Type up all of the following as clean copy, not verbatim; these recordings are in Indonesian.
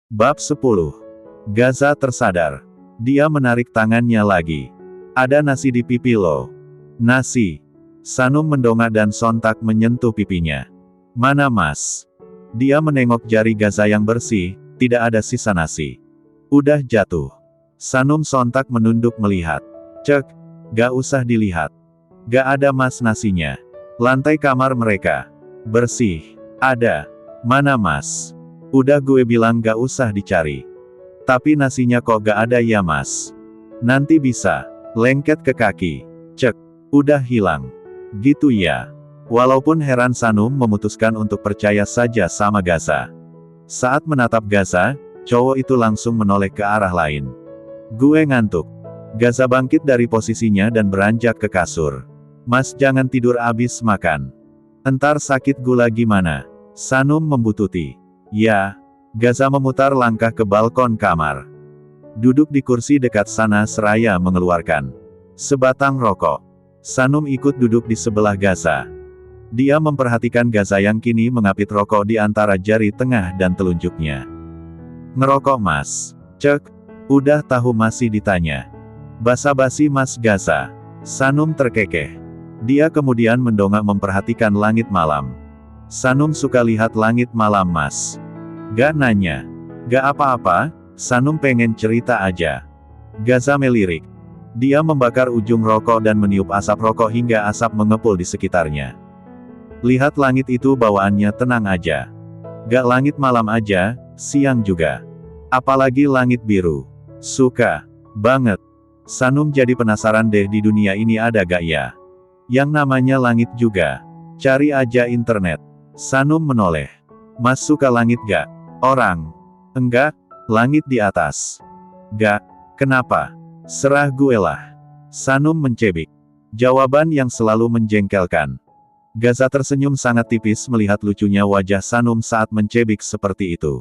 Bab 10. Gaza tersadar. Dia menarik tangannya lagi. Ada nasi di pipi lo. Nasi. Sanum mendongak dan sontak menyentuh pipinya. Mana mas? Dia menengok jari Gaza yang bersih, tidak ada sisa nasi. Udah jatuh. Sanum sontak menunduk melihat. Cek, gak usah dilihat. Gak ada mas nasinya. Lantai kamar mereka. Bersih. Ada. Mana mas? Udah gue bilang gak usah dicari. Tapi nasinya kok gak ada ya mas? Nanti bisa. Lengket ke kaki. Cek. Udah hilang. Gitu ya. Walaupun heran Sanum memutuskan untuk percaya saja sama Gaza. Saat menatap Gaza, cowok itu langsung menoleh ke arah lain. Gue ngantuk. Gaza bangkit dari posisinya dan beranjak ke kasur. Mas jangan tidur abis makan. Entar sakit gula gimana? Sanum membututi. Ya. Gaza memutar langkah ke balkon kamar. Duduk di kursi dekat sana seraya mengeluarkan sebatang rokok. Sanum ikut duduk di sebelah Gaza. Dia memperhatikan Gaza yang kini mengapit rokok di antara jari tengah dan telunjuknya. Ngerokok mas? Cek. Udah tahu masih ditanya. Basa-basi mas Gaza. Sanum terkekeh. Dia kemudian mendongak memperhatikan langit malam. Sanum suka lihat langit malam mas. Gak nanya. Gak apa-apa, Sanum pengen cerita aja. Gaza melirik. Dia membakar ujung rokok dan meniup asap rokok hingga asap mengepul di sekitarnya. Lihat langit itu bawaannya tenang aja. Gak langit malam aja, siang juga. Apalagi langit biru. Suka. Banget. Sanum jadi penasaran deh di dunia ini ada gak ya? Yang namanya langit juga. Cari aja internet. Sanum menoleh. Mas suka langit gak? Orang. Enggak, langit di atas. Gak. Kenapa? Serah gue lah. Sanum mencebik. Jawaban yang selalu menjengkelkan. Gaza tersenyum sangat tipis melihat lucunya wajah Sanum saat mencebik seperti itu.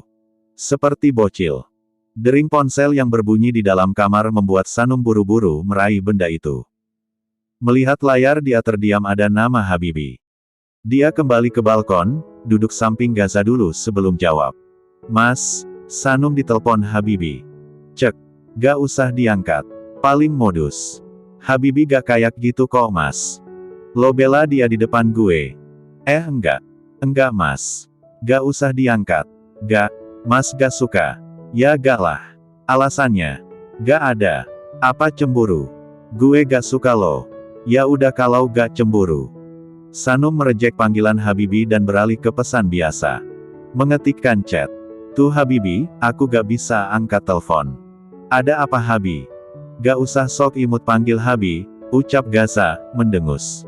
Seperti bocil. Dering ponsel yang berbunyi di dalam kamar membuat Sanum buru-buru meraih benda itu. Melihat layar dia terdiam ada nama Habibi. Dia kembali ke balkon, duduk samping Gaza dulu sebelum jawab. Mas, Sanum ditelepon Habibi. Cek. Gak usah diangkat. Paling modus. Habibi gak kayak gitu kok mas. Lo bela dia di depan gue. Enggak. Enggak mas. Gak usah diangkat. Gak. Mas gak suka. Ya gak lah. Alasannya. Gak ada. Apa cemburu? Gue gak suka lo. Ya udah kalau gak cemburu. Sanum merejek panggilan Habibi dan beralih ke pesan biasa. Mengetikkan chat. Tuh Habibi, aku gak bisa angkat telepon. Ada apa Habi? Gak usah sok imut panggil Habi, ucap Gaza, mendengus.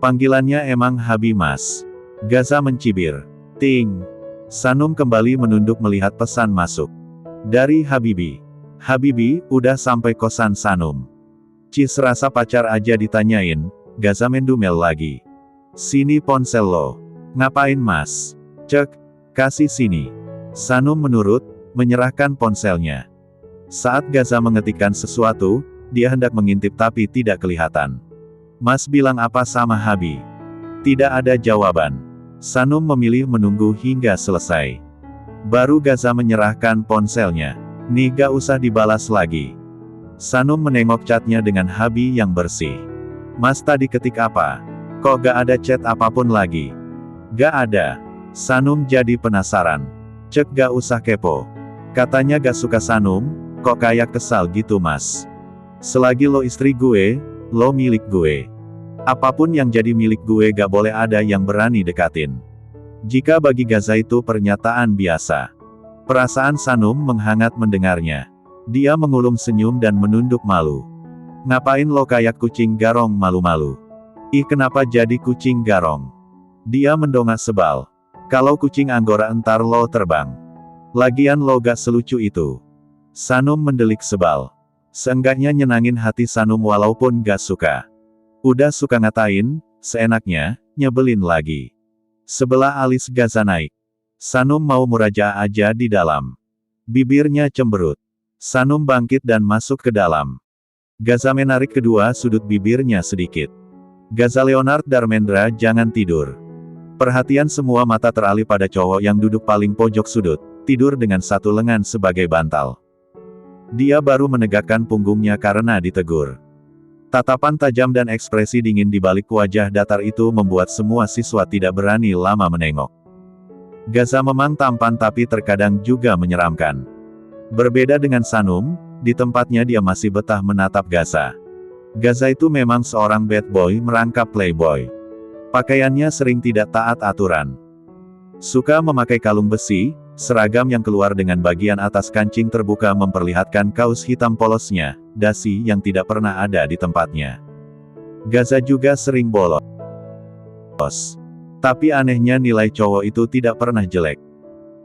Panggilannya emang Habi mas. Gaza mencibir. Ting. Sanum kembali menunduk melihat pesan masuk. Dari Habibi. Habibi, udah sampai kosan Sanum. Cis rasa pacar aja ditanyain, Gaza mendumel lagi. Sini ponsel lo. Ngapain mas? Cek. Kasih sini. Sanum menurut, menyerahkan ponselnya. Saat Gaza mengetikkan sesuatu, dia hendak mengintip tapi tidak kelihatan. Mas bilang apa sama Habi? Tidak ada jawaban. Sanum memilih menunggu hingga selesai. Baru Gaza menyerahkan ponselnya. Nih gak usah dibalas lagi. Sanum menengok chatnya dengan Habi yang bersih. Mas tadi ketik apa? Kok gak ada chat apapun lagi? Gak ada. Sanum jadi penasaran. Cek gak usah kepo. Katanya gak suka Sanum, kok kayak kesal gitu mas. Selagi lo istri gue, lo milik gue. Apapun yang jadi milik gue gak boleh ada yang berani dekatin. Jika bagi Gaza itu pernyataan biasa. Perasaan Sanum menghangat mendengarnya. Dia mengulum senyum dan menunduk malu. Ngapain lo kayak kucing garong malu-malu? Ih kenapa jadi kucing garong? Dia mendongak sebal. Kalau kucing Anggora entar lo terbang. Lagian lo gak selucu itu. Sanum mendelik sebal. Seenggaknya nyenangin hati Sanum walaupun gak suka. Udah suka ngatain, seenaknya, nyebelin lagi. Sebelah alis Gaza naik. Sanum mau murajaah aja di dalam. Bibirnya cemberut. Sanum bangkit dan masuk ke dalam. Gaza menarik kedua sudut bibirnya sedikit. Gaza Leonard Darmendra jangan tidur. Perhatian semua mata teralih pada cowok yang duduk paling pojok sudut, tidur dengan satu lengan sebagai bantal. Dia baru menegakkan punggungnya karena ditegur. Tatapan tajam dan ekspresi dingin di balik wajah datar itu membuat semua siswa tidak berani lama menengok. Gaza memang tampan tapi terkadang juga menyeramkan. Berbeda dengan Sanum, di tempatnya dia masih betah menatap Gaza. Gaza itu memang seorang bad boy merangkap playboy. Pakaiannya sering tidak taat aturan. Suka memakai kalung besi, seragam yang keluar dengan bagian atas kancing terbuka memperlihatkan kaos hitam polosnya, dasi yang tidak pernah ada di tempatnya. Gaza juga sering bolos. Tapi anehnya nilai cowok itu tidak pernah jelek.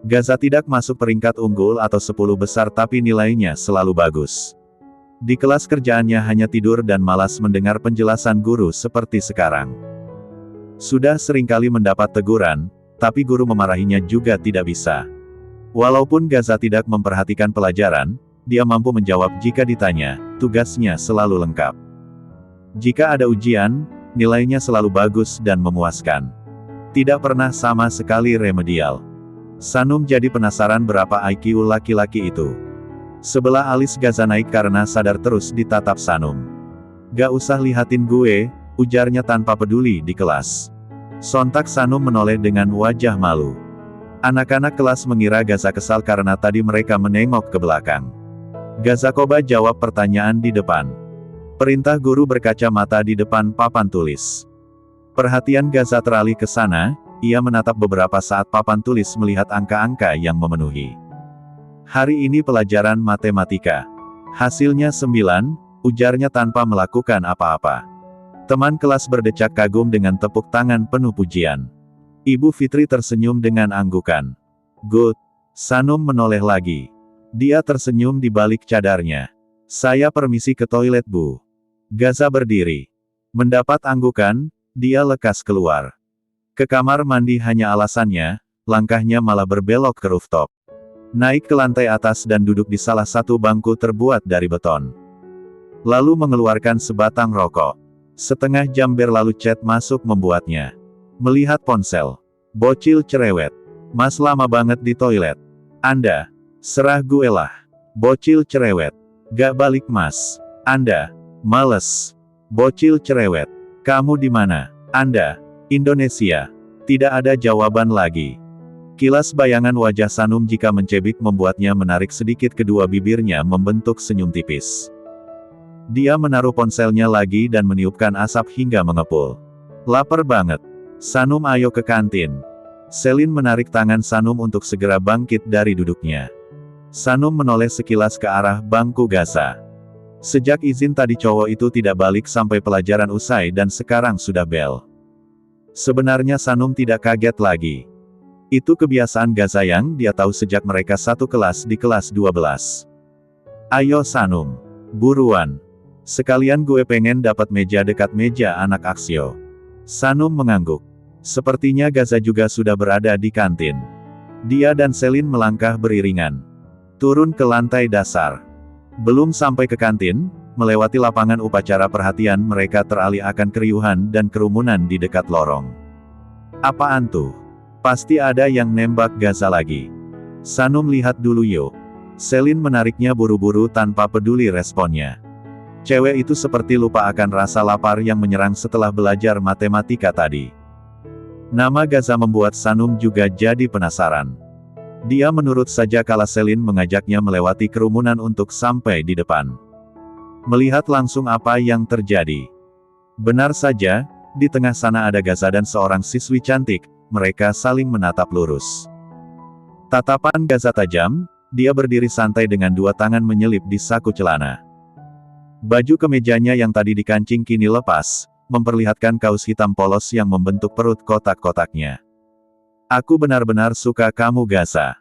Gaza tidak masuk peringkat unggul atau 10 besar tapi nilainya selalu bagus. Di kelas kerjaannya hanya tidur dan malas mendengar penjelasan guru seperti sekarang. Sudah seringkali mendapat teguran, tapi guru memarahinya juga tidak bisa. Walaupun Gaza tidak memperhatikan pelajaran, dia mampu menjawab jika ditanya, tugasnya selalu lengkap. Jika ada ujian, nilainya selalu bagus dan memuaskan. Tidak pernah sama sekali remedial. Sanum jadi penasaran berapa IQ laki-laki itu. Sebelah alis Gaza naik karena sadar terus ditatap Sanum. "Gak usah lihatin gue," ujarnya tanpa peduli di kelas. Sontak Sanum menoleh dengan wajah malu. Anak-anak kelas mengira Gaza kesal karena tadi mereka menengok ke belakang. Gaza coba jawab pertanyaan di depan. Perintah guru berkaca mata di depan papan tulis. Perhatian Gaza teralih ke sana, ia menatap beberapa saat papan tulis melihat angka-angka yang memenuhi. Hari ini pelajaran matematika. Hasilnya 9, ujarnya tanpa melakukan apa-apa. Teman kelas berdecak kagum dengan tepuk tangan penuh pujian. Ibu Fitri tersenyum dengan anggukan. "Good." Sanum menoleh lagi. Dia tersenyum di balik cadarnya. "Saya permisi ke toilet, Bu." Gaza berdiri. Mendapat anggukan, dia lekas keluar. Ke kamar mandi hanya alasannya, langkahnya malah berbelok ke rooftop. Naik ke lantai atas dan duduk di salah satu bangku terbuat dari beton. Lalu mengeluarkan sebatang rokok. Setengah jam berlalu chat masuk membuatnya melihat ponsel. Bocil cerewet. "Mas lama banget di toilet." "Anda." "Serah gue lah." Bocil cerewet. "Gak balik mas." "Anda." "Males." Bocil cerewet. "Kamu di mana?" "Anda." "Indonesia." Tidak ada jawaban lagi. Kilas bayangan wajah Sanum jika mencebik membuatnya menarik sedikit kedua bibirnya membentuk senyum tipis. Dia menaruh ponselnya lagi dan meniupkan asap hingga mengepul. "Lapar banget. Sanum, ayo ke kantin." Selin menarik tangan Sanum untuk segera bangkit dari duduknya. Sanum menoleh sekilas ke arah bangku Gaza. Sejak izin tadi cowok itu tidak balik sampai pelajaran usai dan sekarang sudah bel. Sebenarnya Sanum tidak kaget lagi. Itu kebiasaan Gaza yang dia tahu sejak mereka satu kelas di kelas 12. "Ayo Sanum. Buruan. Sekalian gue pengen dapat meja dekat meja anak Aksio." Sanum mengangguk. Sepertinya Gaza juga sudah berada di kantin. Dia dan Selin melangkah beriringan. Turun ke lantai dasar. Belum sampai ke kantin, melewati lapangan upacara perhatian mereka teralih akan keriuhan dan kerumunan di dekat lorong. "Apaan tuh? Pasti ada yang nembak Gaza lagi." Sanum lihat dulu yuk. Selin menariknya buru-buru tanpa peduli responnya. Cewek itu seperti lupa akan rasa lapar yang menyerang setelah belajar matematika tadi. Nama Gaza membuat Sanum juga jadi penasaran. Dia menurut saja kala Selin mengajaknya melewati kerumunan untuk sampai di depan. Melihat langsung apa yang terjadi. Benar saja, di tengah sana ada Gaza dan seorang siswi cantik, mereka saling menatap lurus. Tatapan Gaza tajam, dia berdiri santai dengan dua tangan menyelip di saku celana. Baju kemejanya yang tadi dikancing kini lepas, memperlihatkan kaos hitam polos yang membentuk perut kotak-kotaknya. "Aku benar-benar suka kamu Gaza."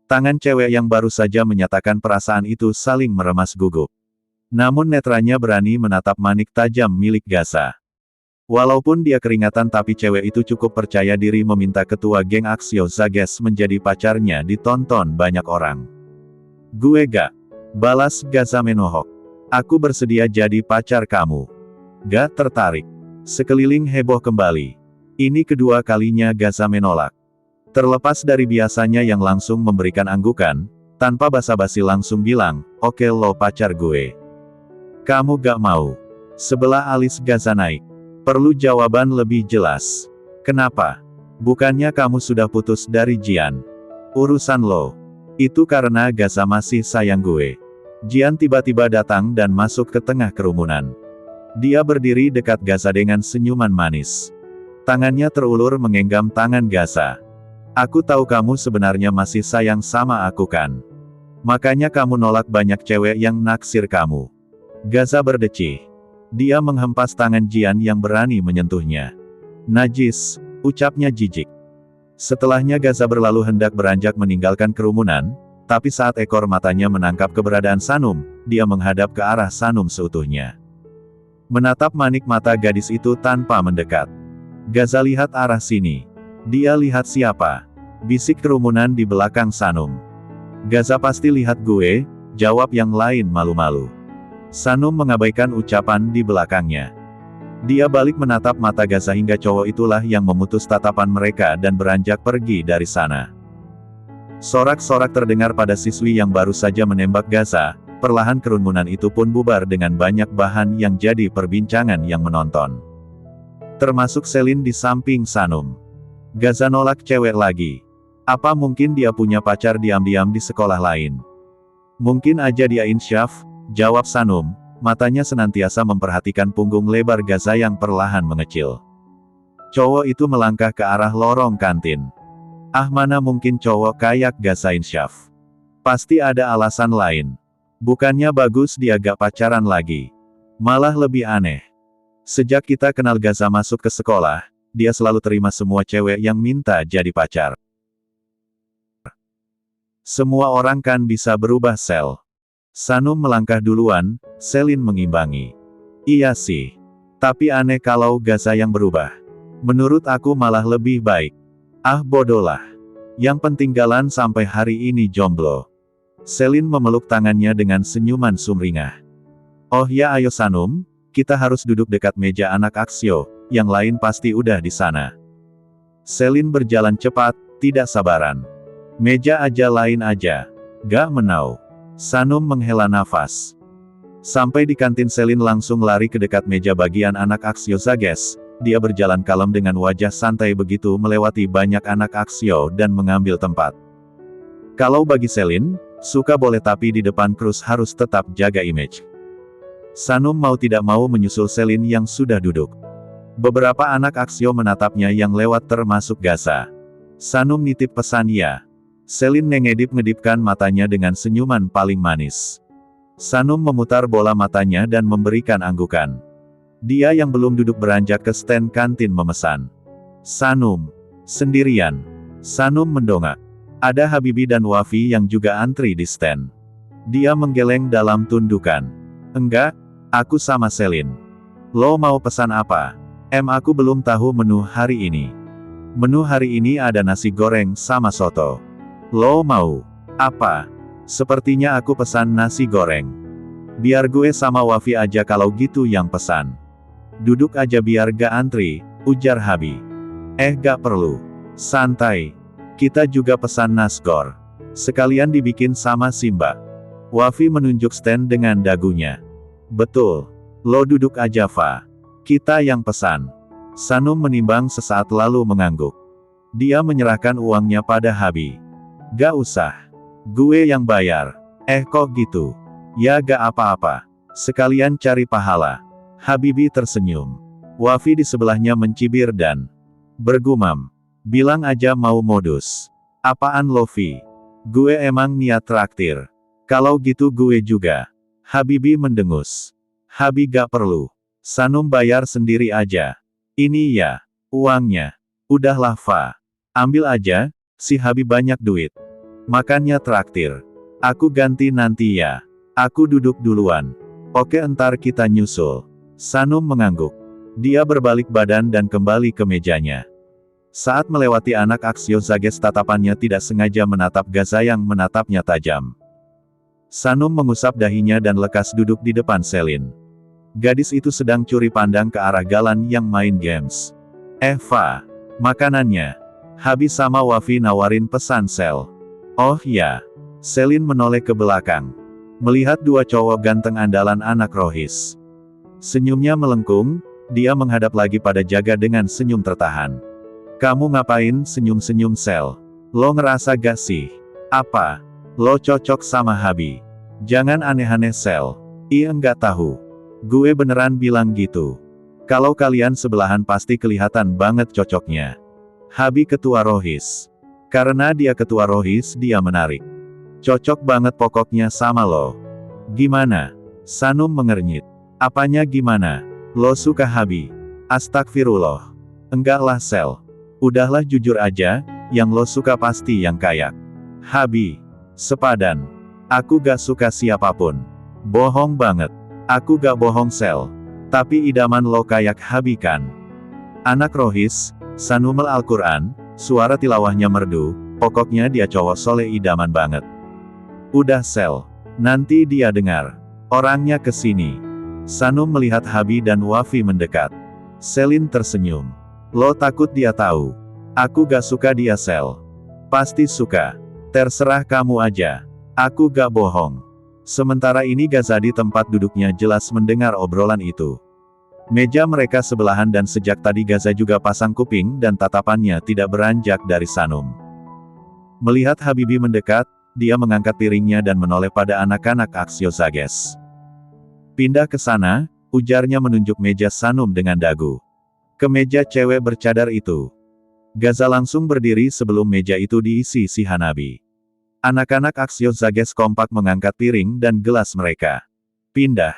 Tangan cewek yang baru saja menyatakan perasaan itu saling meremas gugup. Namun netranya berani menatap manik tajam milik Gaza. Walaupun dia keringatan tapi cewek itu cukup percaya diri meminta ketua geng Aksio Zages menjadi pacarnya ditonton banyak orang. "Gue gak," balas Gaza menohok. "Aku bersedia jadi pacar kamu." "Gak tertarik." Sekeliling heboh kembali. Ini kedua kalinya Gaza menolak. Terlepas dari biasanya yang langsung memberikan anggukan, tanpa basa-basi langsung bilang, "Oke lo pacar gue." "Kamu gak mau?" Sebelah alis Gaza naik. "Perlu jawaban lebih jelas." "Kenapa? Bukannya kamu sudah putus dari Jian?" "Urusan lo. Itu karena Gaza masih sayang gue." Jian tiba-tiba datang dan masuk ke tengah kerumunan. Dia berdiri dekat Gaza dengan senyuman manis. Tangannya terulur menggenggam tangan Gaza. "Aku tahu kamu sebenarnya masih sayang sama aku kan? Makanya kamu nolak banyak cewek yang naksir kamu." Gaza berdecih. Dia menghempas tangan Jian yang berani menyentuhnya. "Najis," ucapnya jijik. Setelahnya Gaza berlalu hendak beranjak meninggalkan kerumunan, tapi saat ekor matanya menangkap keberadaan Sanum, dia menghadap ke arah Sanum seutuhnya. Menatap manik mata gadis itu tanpa mendekat. Gaza lihat arah sini. "Dia lihat siapa?" bisik kerumunan di belakang Sanum. "Gaza pasti lihat gue," jawab yang lain malu-malu. Sanum mengabaikan ucapan di belakangnya. Dia balik menatap mata Gaza hingga cowok itulah yang memutus tatapan mereka dan beranjak pergi dari sana. Sorak-sorak terdengar pada siswi yang baru saja menembak Gaza, perlahan kerumunan itu pun bubar dengan banyak bahan yang jadi perbincangan yang menonton. Termasuk Selin di samping Sanum. "Gaza nolak cewek lagi. Apa mungkin dia punya pacar diam-diam di sekolah lain?" "Mungkin aja dia insyaf," jawab Sanum, matanya senantiasa memperhatikan punggung lebar Gaza yang perlahan mengecil. Cowok itu melangkah ke arah lorong kantin. "Ah, mana mungkin cowok kayak Gaza insyaf. Pasti ada alasan lain. Bukannya bagus dia gak pacaran lagi. Malah lebih aneh. Sejak kita kenal Gaza masuk ke sekolah, dia selalu terima semua cewek yang minta jadi pacar. Semua orang kan bisa berubah Sel." Sanum melangkah duluan, Selin mengimbangi. "Iya sih. Tapi aneh kalau Gaza yang berubah. Menurut aku malah lebih baik." "Ah bodohlah. Yang penting Galan sampai hari ini jomblo." Selin memeluk tangannya dengan senyuman sumringah. "Oh ya ayo Sanum, kita harus duduk dekat meja anak Aksio, yang lain pasti udah di sana." Selin berjalan cepat, tidak sabaran. "Meja aja lain aja. Gak menau." Sanum menghela nafas. Sampai di kantin Selin langsung lari ke dekat meja bagian anak Aksio Zages. Dia berjalan kalem dengan wajah santai begitu melewati banyak anak Aksio dan mengambil tempat. Kalau bagi Selin, suka boleh tapi di depan Cruz harus tetap jaga image. Sanum mau tidak mau menyusul Selin yang sudah duduk. Beberapa anak Aksio menatapnya yang lewat termasuk Gaza. Sanum nitip pesan ya. Selin mengedip-ngedipkan matanya dengan senyuman paling manis. Sanum memutar bola matanya dan memberikan anggukan. Dia yang belum duduk beranjak ke stand kantin memesan. "Sanum. Sendirian?" Sanum mendongak. Ada Habibi dan Wafi yang juga antri di stand. Dia menggeleng dalam tundukan. "Enggak, aku sama Selin." "Lo mau pesan apa?" Aku belum tahu menu hari ini." "Menu hari ini ada nasi goreng sama soto." "Lo mau apa?" "Sepertinya aku pesan nasi goreng." "Biar gue sama Wafi aja kalau gitu yang pesan." "Duduk aja biar gak antri," ujar Habi. Gak perlu. Santai. Kita juga pesan nasgor. Sekalian dibikin sama Simba." Wafi menunjuk stand dengan dagunya. "Betul. Lo duduk aja Fa. Kita yang pesan." Sanum menimbang sesaat lalu mengangguk. Dia menyerahkan uangnya pada Habi. "Gak usah. Gue yang bayar." Kok gitu?" "Ya gak apa-apa. Sekalian cari pahala." Habibi tersenyum. Wafi di sebelahnya mencibir dan bergumam. "Bilang aja mau modus." "Apaan lo Vi? Gue emang niat traktir." "Kalau gitu gue juga." Habibi mendengus. "Habi gak perlu. Sanum bayar sendiri aja. Ini ya, uangnya." "Udahlah Fa. Ambil aja, si Habi banyak duit. Makannya traktir. Aku ganti nanti ya. Aku duduk duluan." "Oke entar kita nyusul." Sanum mengangguk. Dia berbalik badan dan kembali ke mejanya. Saat melewati anak Aksio Zages tatapannya tidak sengaja menatap Gaza yang menatapnya tajam. Sanum mengusap dahinya dan lekas duduk di depan Selin. Gadis itu sedang curi pandang ke arah Galan yang main games. Eva. Makanannya. Habi sama Wafi nawarin pesan Sel. Oh ya. Selin menoleh ke belakang. Melihat dua cowok ganteng andalan anak Rohis. Senyumnya melengkung, dia menghadap lagi pada Jaga dengan senyum tertahan. Kamu ngapain senyum-senyum Sel? Lo ngerasa gak sih? Apa? Lo cocok sama Habi? Jangan aneh-aneh Sel. Enggak tahu. Gue beneran bilang gitu. Kalau kalian sebelahan pasti kelihatan banget cocoknya. Habi ketua Rohis. Karena dia ketua Rohis dia menarik. Cocok banget pokoknya sama lo. Gimana? Sanum mengernyit. Apanya gimana? Lo suka Habi? Astagfirullah. Enggak lah Sel. Udahlah jujur aja, yang lo suka pasti yang kayak Habi. Sepadan. Aku gak suka siapapun. Bohong banget. Aku gak bohong Sel. Tapi idaman lo kayak Habi kan? Anak Rohis, Sanumel Al-Quran, suara tilawahnya merdu, pokoknya dia cowok soleh idaman banget. Udah Sel. Nanti dia dengar. Orangnya kesini. Sanum melihat Habi dan Wafi mendekat. Selin tersenyum. Lo takut dia tahu? Aku gak suka dia Sel. Pasti suka. Terserah kamu aja. Aku gak bohong. Sementara ini Ghazali tempat duduknya jelas mendengar obrolan itu. Meja mereka sebelahan dan sejak tadi Gaza juga pasang kuping dan tatapannya tidak beranjak dari Sanum. Melihat Habibi mendekat, dia mengangkat piringnya dan menoleh pada anak-anak Aksio Zages. Pindah ke sana, ujarnya menunjuk meja Sanum dengan dagu. Ke meja cewek bercadar itu. Gaza langsung berdiri sebelum meja itu diisi si Hanabi. Anak-anak Aksio Zages kompak mengangkat piring dan gelas mereka. Pindah.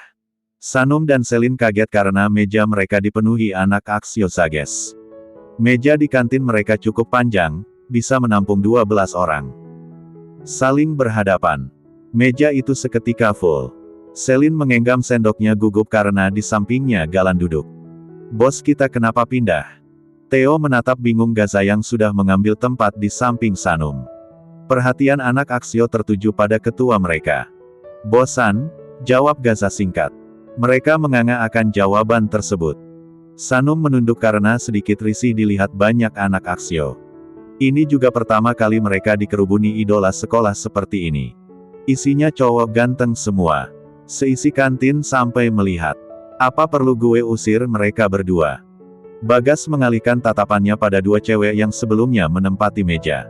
Sanum dan Selin kaget karena meja mereka dipenuhi anak Aksio Zages. Meja di kantin mereka cukup panjang, bisa menampung 12 orang. Saling berhadapan. Meja itu seketika full. Selin mengenggam sendoknya gugup karena di sampingnya Galan duduk. Bos kita kenapa pindah? Theo menatap bingung Gaza yang sudah mengambil tempat di samping Sanum. Perhatian anak Aksio tertuju pada ketua mereka. Bosan, jawab Gaza singkat. Mereka menganga akan jawaban tersebut. Sanum menunduk karena sedikit risih dilihat banyak anak Aksio. Ini juga pertama kali mereka dikerubuni idola sekolah seperti ini. Isinya cowok ganteng semua. Seisi kantin sampai melihat. Apa perlu gue usir mereka berdua? Bagas mengalihkan tatapannya pada dua cewek yang sebelumnya menempati meja.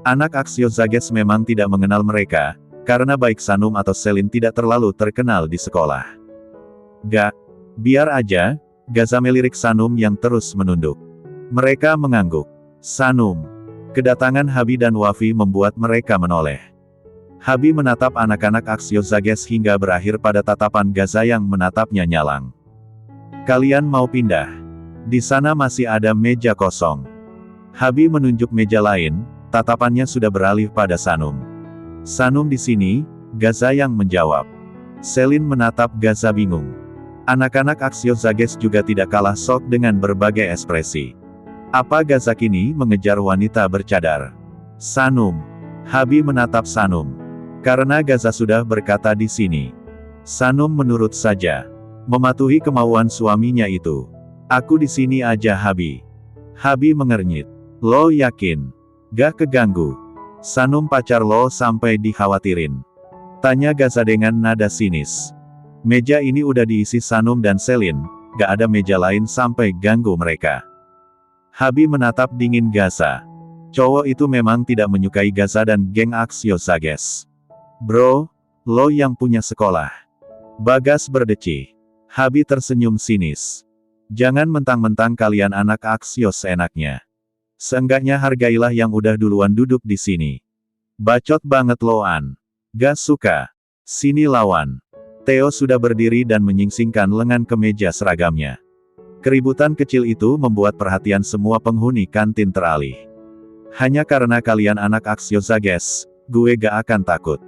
Anak Aksio Zages memang tidak mengenal mereka, karena baik Sanum atau Selin tidak terlalu terkenal di sekolah. Gak. Biar aja, Gaza melirik Sanum yang terus menunduk. Mereka mengangguk. Sanum. Kedatangan Habi dan Wafi membuat mereka menoleh. Habi menatap anak-anak Aksio Zages hingga berakhir pada tatapan Gaza yang menatapnya nyalang. Kalian mau pindah? Di sana masih ada meja kosong. Habi menunjuk meja lain, tatapannya sudah beralih pada Sanum. Sanum di sini, Gaza yang menjawab. Selin menatap Gaza bingung. Anak-anak Aksio Zages juga tidak kalah sok dengan berbagai ekspresi. Apa Gaza kini mengejar wanita bercadar? Sanum. Habi menatap Sanum. Karena Gaza sudah berkata di sini. Sanum menurut saja. Mematuhi kemauan suaminya itu. Aku di sini aja Habi. Habi mengernyit. Lo yakin? Gak keganggu? Sanum pacar lo sampai dikhawatirin? Tanya Gaza dengan nada sinis. Meja ini udah diisi Sanum dan Selin, gak ada meja lain sampai ganggu mereka. Habi menatap dingin Gaza. Cowok itu memang tidak menyukai Gaza dan geng Aksio Zages. Bro, lo yang punya sekolah. Bagas berdecih. Habi tersenyum sinis. Jangan mentang-mentang kalian anak Aksio seenaknya. Seenggaknya hargailah yang udah duluan duduk di sini. Bacot banget loan. Gak suka. Sini lawan. Theo sudah berdiri dan menyingsingkan lengan ke meja seragamnya. Keributan kecil itu membuat perhatian semua penghuni kantin teralih. Hanya karena kalian anak Aksio Zages, gue gak akan takut.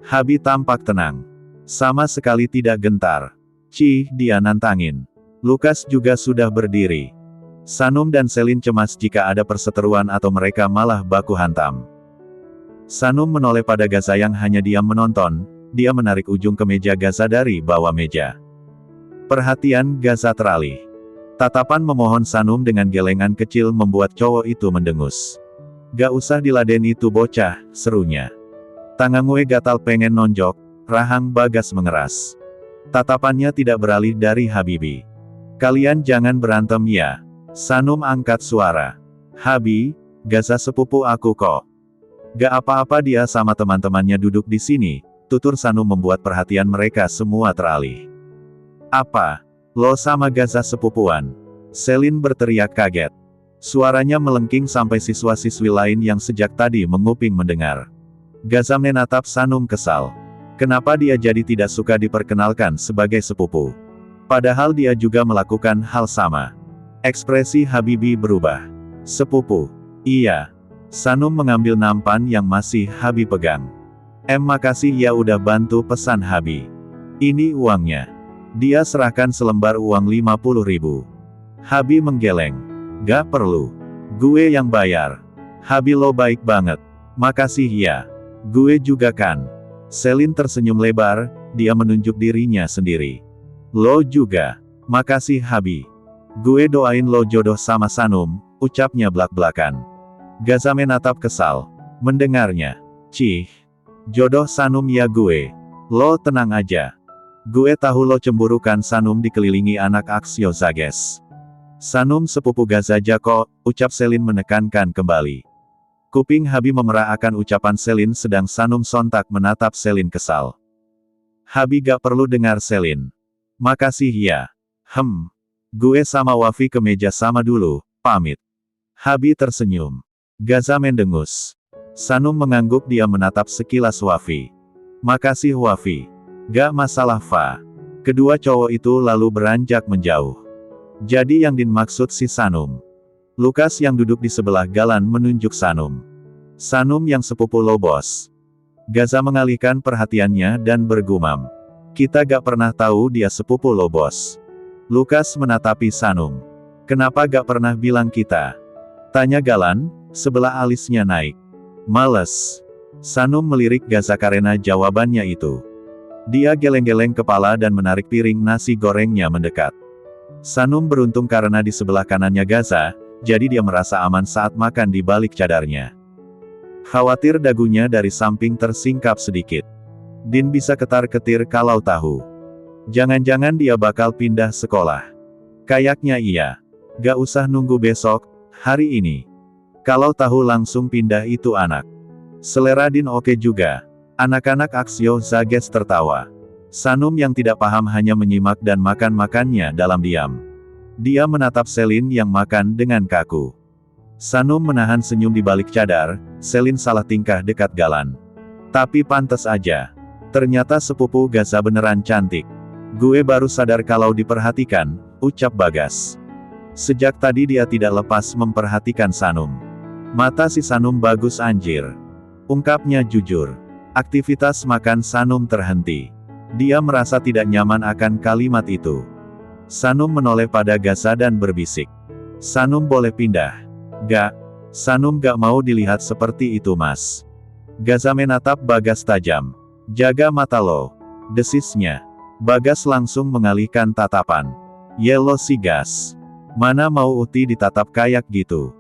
Habi tampak tenang. Sama sekali tidak gentar. Dia nantangin. Lukas juga sudah berdiri. Sanum dan Selin cemas jika ada perseteruan atau mereka malah baku hantam. Sanum menoleh pada Gaza yang hanya diam menonton. Dia menarik ujung ke meja Gaza dari bawah meja. Perhatian Gaza teralih. Tatapan memohon Sanum dengan gelengan kecil membuat cowok itu mendengus. Gak usah diladeni itu bocah, serunya. Tangan gue gatal pengen nonjok, rahang Bagas mengeras. Tatapannya tidak beralih dari Habibi. Kalian jangan berantem ya. Sanum angkat suara. Habi, Gaza sepupu aku kok. Gak apa-apa dia sama teman-temannya duduk di sini, tutur Sanum membuat perhatian mereka semua teralih. Apa? Lo sama Gaza sepupuan? Selin berteriak kaget. Suaranya melengking sampai siswa-siswi lain yang sejak tadi menguping mendengar. Gaza menatap Sanum kesal. Kenapa dia jadi tidak suka diperkenalkan sebagai sepupu? Padahal dia juga melakukan hal sama. Ekspresi Habibi berubah. Sepupu. Iya. Sanum mengambil nampan yang masih Habi pegang. Makasih ya udah bantu pesan Habi. Ini uangnya. Dia serahkan selembar uang 50.000. Habi menggeleng. Gak perlu. Gue yang bayar. Habi lo baik banget. Makasih ya. Gue juga kan. Selin tersenyum lebar, dia menunjuk dirinya sendiri. Lo juga. Makasih Habi. Gue doain lo jodoh sama Sanum, ucapnya belak-belakan. Gaza menatap kesal. Mendengarnya. Cih. Jodoh Sanum ya gue. Lo tenang aja. Gue tahu lo cemburu kan. Sanum dikelilingi anak Aksio Zages. Sanum sepupu Gaza Jako, ucap Selin menekankan kembali. Kuping Habi memerah akan ucapan Selin sedang Sanum sontak menatap Selin kesal. Habi gak perlu dengar Selin. Makasih ya. Gue sama Wafi ke meja sama dulu, pamit. Habi tersenyum. Gaza mendengus. Sanum mengangguk dia menatap sekilas Wafi. Makasih Wafi. Gak masalah Fa. Kedua cowok itu lalu beranjak menjauh. Jadi yang dimaksud si Sanum. Lukas yang duduk di sebelah Galan menunjuk Sanum. Sanum yang sepupu lo bos. Gaza mengalihkan perhatiannya dan bergumam. Kita gak pernah tahu dia sepupu lo bos. Lukas menatapi Sanum. Kenapa gak pernah bilang kita? Tanya Galan, sebelah alisnya naik. Males. Sanum melirik Gaza karena jawabannya itu. Dia geleng-geleng kepala dan menarik piring nasi gorengnya mendekat. Sanum beruntung karena di sebelah kanannya Gaza, jadi dia merasa aman saat makan di balik cadarnya. Khawatir dagunya dari samping tersingkap sedikit. Din bisa ketar-ketir kalau tahu. Jangan-jangan dia bakal pindah sekolah. Kayaknya iya. Gak usah nunggu besok, hari ini. Kalau tahu langsung pindah itu anak. Selera Din oke juga. Anak-anak Aksio Zages tertawa. Sanum yang tidak paham hanya menyimak dan makan-makannya dalam diam. Dia menatap Selin yang makan dengan kaku. Sanum menahan senyum di balik cadar, Selin salah tingkah dekat Galan. Tapi pantas aja. Ternyata sepupu Gaza beneran cantik. Gue baru sadar kalau diperhatikan, ucap Bagas. Sejak tadi dia tidak lepas memperhatikan Sanum. Mata si Sanum bagus anjir. Ungkapnya jujur. Aktivitas makan Sanum terhenti. Dia merasa tidak nyaman akan kalimat itu. Sanum menoleh pada Gaza dan berbisik. Sanum boleh pindah. Gak. Sanum gak mau dilihat seperti itu mas. Gaza menatap Bagas tajam. Jaga mata lo. Desisnya. Bagas langsung mengalihkan tatapan. Yelo si gas. Mana mau Uti ditatap kayak gitu.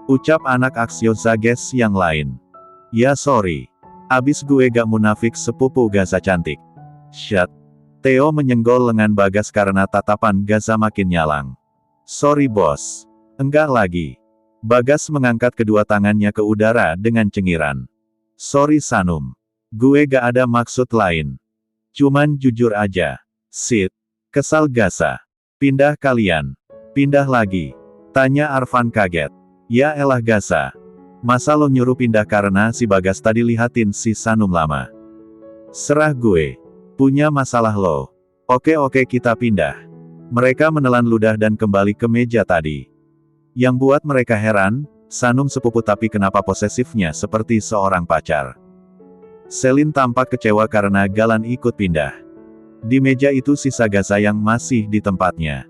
Ucap anak Aksio Zages yang lain. Ya sorry. Abis gue gak munafik sepupu Gaza cantik. Shut. Theo menyenggol lengan Bagas karena tatapan Gaza makin nyalang. Sorry bos. Enggak lagi. Bagas mengangkat kedua tangannya ke udara dengan cengiran. Sorry Sanum. Gue gak ada maksud lain. Cuman jujur aja. Sit. Kesal Gaza. Pindah kalian. Pindah lagi. Tanya Arfan kaget. Ya elah Gaza. Masa lo nyuruh pindah karena si Bagas tadi lihatin si Sanum lama? Serah gue. Punya masalah lo. Oke kita pindah. Mereka menelan ludah dan kembali ke meja tadi. Yang buat mereka heran, Sanum sepupu tapi kenapa posesifnya seperti seorang pacar. Selin tampak kecewa karena Galan ikut pindah. Di meja itu sisa Gaza yang masih di tempatnya.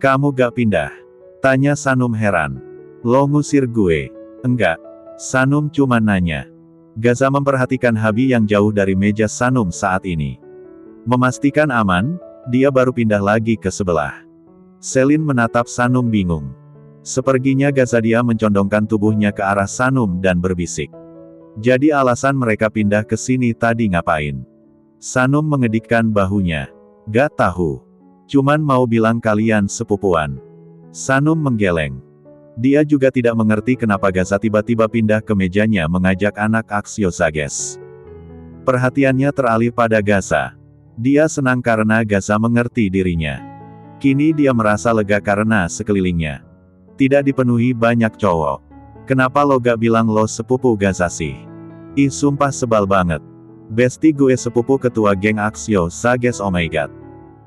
Kamu gak pindah? Tanya Sanum heran. Lo ngusir gue? Enggak. Sanum cuma nanya. Gaza memperhatikan Habi yang jauh dari meja Sanum saat ini. Memastikan aman, dia baru pindah lagi ke sebelah. Selin menatap Sanum bingung. Seperginya Gazadia mencondongkan tubuhnya ke arah Sanum dan berbisik. Jadi alasan mereka pindah ke sini tadi ngapain? Sanum mengedikkan bahunya. Gak tahu. Cuman mau bilang kalian sepupuan. Sanum menggeleng. Dia juga tidak mengerti kenapa Gaza tiba-tiba pindah ke mejanya mengajak anak Axio Zages. Perhatiannya teralih pada Gaza. Dia senang karena Gaza mengerti dirinya. Kini dia merasa lega karena sekelilingnya tidak dipenuhi banyak cowok. Kenapa lo gak bilang lo sepupu Gaza sih? Ih sumpah sebal banget. Besti gue sepupu ketua geng Axio Zages, oh my god.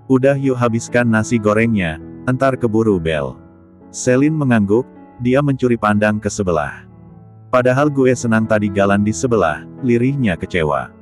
Udah yuk habiskan nasi gorengnya, entar keburu bel. Selin mengangguk, dia mencuri pandang ke sebelah. Padahal gue senang tadi Galan di sebelah, lirihnya kecewa.